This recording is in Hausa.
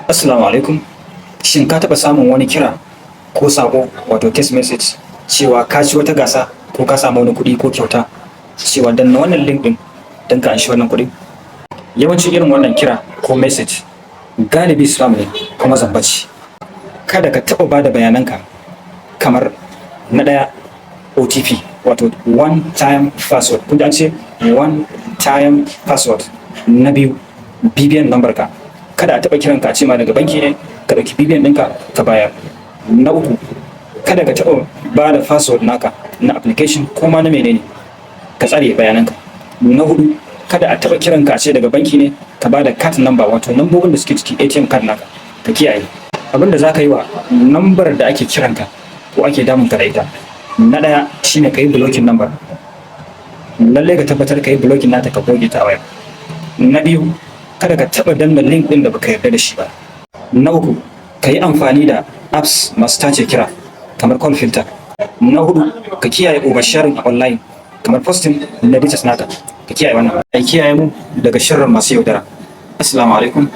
Assalamu alaikum. Shin ka taɓa samun wani kira ko sako wato text message cewa ka ci wata gasa ko ka samu wani kuɗi ko kyauta cewa danna wannan link ɗin don ka anshi wannan kuɗi? Yawancin irin wannan kira ko message galibi spam ne kuma zamba ce. Kada ka taɓa ba da bayananka kamar na ɗaya OTP wato one time password. Kun ji an ce one time password. Na biyu BBN number ka. Kada a taɓa kiran ka ce ma daga banki ne ka ɗauki BBN ɗinka ka bayar. Na uku kada ka taɓa ba da password naka na application ko ma na menene ka tsare bayananka. Na hudu kada a taɓa kiran ka ce daga banki ne ka ba da card number wato lambobin da suke ciki ATM card naka ka kiyaye. Abin da za ka yi wa lambar da ake kiranka ko ake damun ka da ita, na ɗaya shine ka yi blocking number. Lallai ka tabbatar ka yi blocking nata ka goge ta waya. Na biyu kada ka taɓa danna link ɗin da baka yarda da shi ba. Na uku ka yi amfani da apps masu tace kira kamar call filter. Na hudu ka kiyaye oversharing a online kamar posting na details naka ka kiyaye wannan. Ai kiyaye mu daga sharrin masu yaudara. Assalamu alaikum.